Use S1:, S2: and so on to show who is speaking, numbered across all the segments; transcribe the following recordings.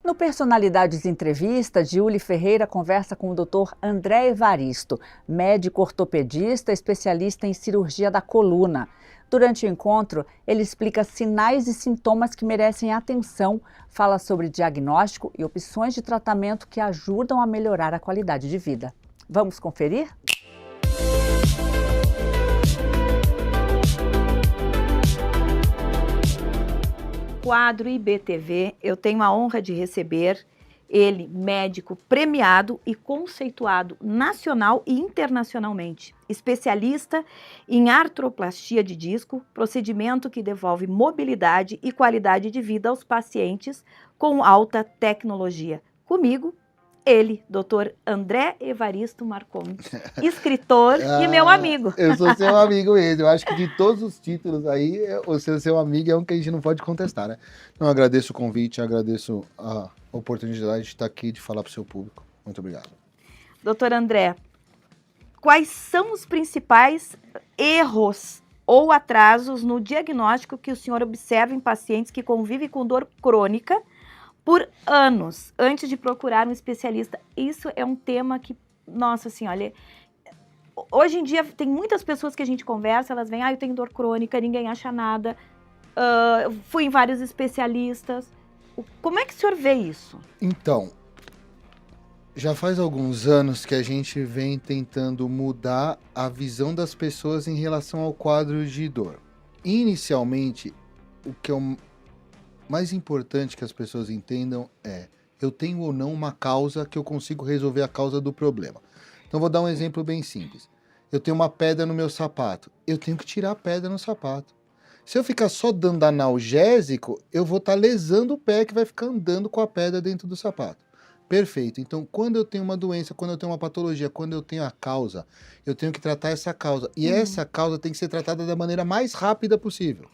S1: No Personalidades Entrevista, Giuly Ferreira conversa com o Dr. André Evaristo, médico ortopedista, especialista em cirurgia da coluna. Durante o encontro, ele explica sinais e sintomas que merecem atenção, fala sobre diagnóstico e opções de tratamento que ajudam a melhorar a qualidade de vida. Vamos conferir?
S2: Quadro IBTV, eu tenho a honra de receber ele, médico premiado e conceituado nacional e internacionalmente, especialista em artroplastia de disco, procedimento que devolve mobilidade e qualidade de vida aos pacientes com alta tecnologia. Comigo, ele, Dr. André Evaristo Marcon, escritor e meu amigo.
S3: Eu sou seu amigo mesmo. Eu acho que de todos os títulos aí, o seu amigo é um que a gente não pode contestar, né? Então, eu agradeço o convite, agradeço a oportunidade de estar aqui, de falar para o seu público. Muito obrigado.
S2: Doutor André, quais são os principais erros ou atrasos no diagnóstico que o senhor observa em pacientes que convivem com dor crônica por anos, antes de procurar um especialista? Isso é um tema que, nossa senhora, hoje em dia tem muitas pessoas que a gente conversa, elas vêm, eu tenho dor crônica, ninguém acha nada, fui em vários especialistas. Como é que o senhor vê isso?
S3: Então, já faz alguns anos que a gente vem tentando mudar a visão das pessoas em relação ao quadro de dor. Inicialmente, o que eu mais importante que as pessoas entendam é: eu tenho ou não uma causa que eu consigo resolver a causa do problema. Então vou dar um exemplo bem simples. Eu tenho uma pedra no meu sapato, eu tenho que tirar a pedra no sapato. Se eu ficar só dando analgésico, eu vou estar lesando o pé que vai ficar andando com a pedra dentro do sapato. Perfeito. Então, quando eu tenho uma doença, quando eu tenho uma patologia, quando eu tenho a causa, eu tenho que tratar essa causa. E essa causa tem que ser tratada da maneira mais rápida possível.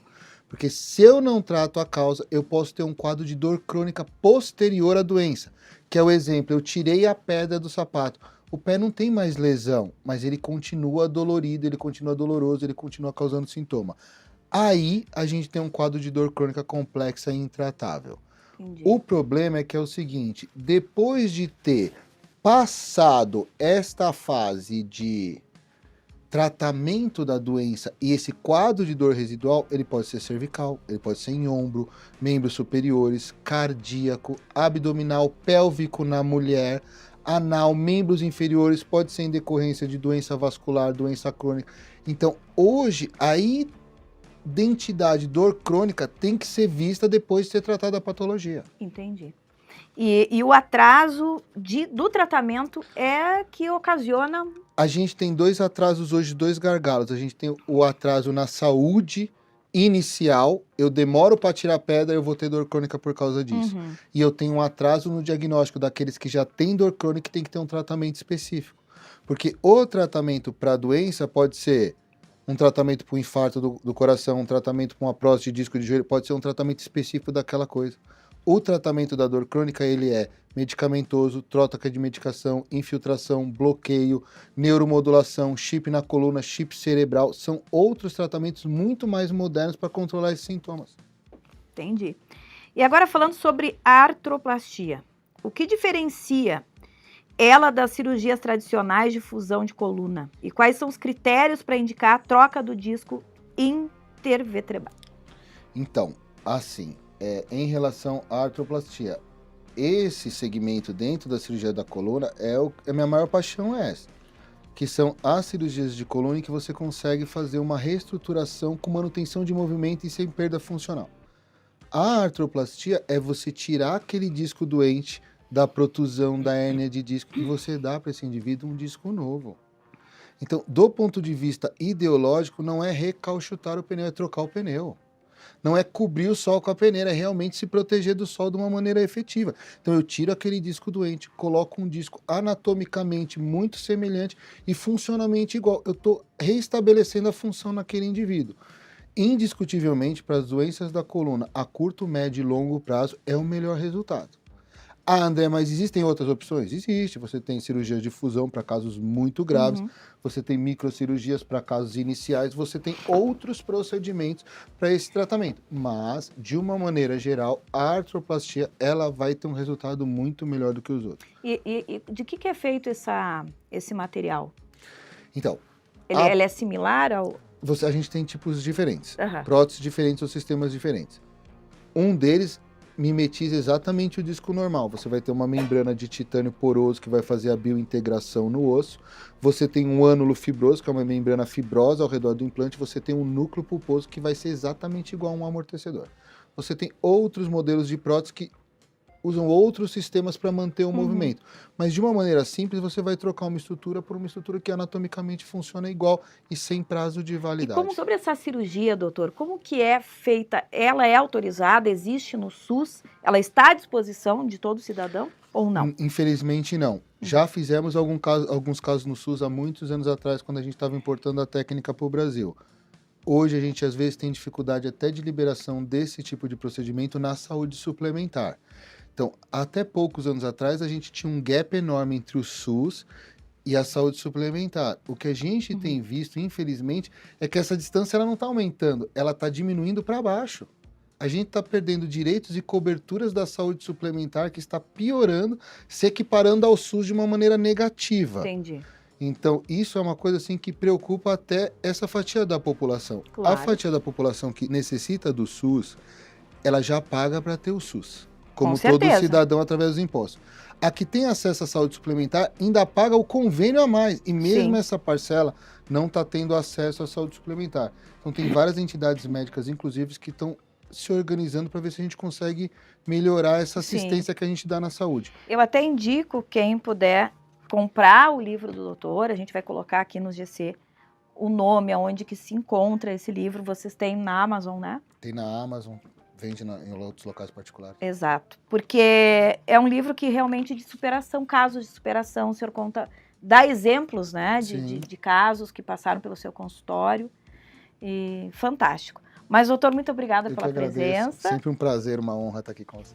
S3: Porque se eu não trato a causa, eu posso ter um quadro de dor crônica posterior à doença. Que é o exemplo, eu tirei a pedra do sapato. O pé não tem mais lesão, mas ele continua dolorido, ele continua doloroso, ele continua causando sintoma. Aí a gente tem um quadro de dor crônica complexa e intratável. Entendi. O problema é que é o seguinte: depois de ter passado esta fase de tratamento da doença e esse quadro de dor residual, ele pode ser cervical, ele pode ser em ombro, membros superiores, cardíaco, abdominal, pélvico na mulher, anal, membros inferiores, pode ser em decorrência de doença vascular, doença crônica. Então, hoje, a identidade dor crônica tem que ser vista depois de ser tratada a patologia.
S2: Entendi. E o atraso do tratamento é que ocasiona...
S3: A gente tem dois atrasos hoje, dois gargalos. A gente tem o atraso na saúde inicial, eu demoro para tirar a pedra, eu vou ter dor crônica por causa disso. E eu tenho um atraso no diagnóstico daqueles que já têm dor crônica e tem que ter um tratamento específico. Porque o tratamento para a doença pode ser um tratamento para o infarto do coração, um tratamento para uma prótese de disco de joelho, pode ser um tratamento específico daquela coisa. O tratamento da dor crônica, ele é medicamentoso, troca de medicação, infiltração, bloqueio, neuromodulação, chip na coluna, chip cerebral. São outros tratamentos muito mais modernos para controlar esses sintomas.
S2: Entendi. E agora falando sobre a artroplastia. O que diferencia ela das cirurgias tradicionais de fusão de coluna? E quais são os critérios para indicar a troca do disco intervertebral?
S3: Então, assim, em relação à artroplastia, esse segmento dentro da cirurgia da coluna a minha maior paixão é essa, que são as cirurgias de coluna em que você consegue fazer uma reestruturação com manutenção de movimento e sem perda funcional. A artroplastia é você tirar aquele disco doente da protusão da hérnia de disco e você dá para esse indivíduo um disco novo. Então, do ponto de vista ideológico, não é recauchutar o pneu, é trocar o pneu. Não é cobrir o sol com a peneira, é realmente se proteger do sol de uma maneira efetiva. Então eu tiro aquele disco doente, coloco um disco anatomicamente muito semelhante e funcionalmente igual. Eu estou reestabelecendo a função naquele indivíduo. Indiscutivelmente, para as doenças da coluna a curto, médio e longo prazo, é o melhor resultado. Ah, André, mas existem outras opções? Existe. Você tem cirurgia de fusão para casos muito graves, você tem microcirurgias para casos iniciais, você tem outros procedimentos para esse tratamento. Mas, de uma maneira geral, a artroplastia ela vai ter um resultado muito melhor do que os outros.
S2: E de que é feito esse material?
S3: Então,
S2: Ele é similar ao...
S3: a gente tem tipos diferentes,
S2: Aham.
S3: próteses diferentes ou sistemas diferentes. Um deles mimetiza exatamente o disco normal. Você vai ter uma membrana de titânio poroso que vai fazer a biointegração no osso. Você tem um ânulo fibroso, que é uma membrana fibrosa ao redor do implante. Você tem um núcleo pulposo que vai ser exatamente igual a um amortecedor. Você tem outros modelos de prótese que usam outros sistemas para manter o movimento. Mas de uma maneira simples, você vai trocar uma estrutura por uma estrutura que anatomicamente funciona igual e sem prazo de
S2: E
S3: validade.
S2: como sobre essa cirurgia, doutor, como que é feita? Ela é autorizada, existe no SUS? Ela está à disposição de todo cidadão ou não?
S3: Infelizmente não. Já fizemos alguns casos no SUS há muitos anos atrás, quando a gente estava importando a técnica para o Brasil. Hoje a gente às vezes tem dificuldade até de liberação desse tipo de procedimento na saúde suplementar. Então, até poucos anos atrás, a gente tinha um gap enorme entre o SUS e a saúde suplementar. O que a gente tem visto, infelizmente, é que essa distância ela não está aumentando, ela está diminuindo para baixo. A gente está perdendo direitos e coberturas da saúde suplementar que está piorando, se equiparando ao SUS de uma maneira negativa.
S2: Entendi.
S3: Então, isso é uma coisa assim que preocupa até essa fatia da população.
S2: Claro.
S3: A fatia da população que necessita do SUS, ela já paga para ter o SUS, como todo cidadão através dos impostos. A que tem acesso à saúde suplementar ainda paga o convênio a mais, e mesmo essa parcela não está tendo acesso à saúde suplementar. Então, tem várias entidades médicas, inclusive, que estão se organizando para ver se a gente consegue melhorar essa assistência que a gente dá na saúde.
S2: Eu até indico quem puder comprar o livro do doutor, a gente vai colocar aqui no GC o nome, aonde que se encontra esse livro, vocês têm na Amazon, né?
S3: Tem na Amazon, vende em outros locais particulares.
S2: Exato, porque é um livro que realmente de superação, casos de superação, o senhor conta, dá exemplos, né, de casos que passaram pelo seu consultório, e fantástico. Mas, doutor, muito obrigada pela presença.
S3: Sempre um prazer, uma honra estar aqui com você.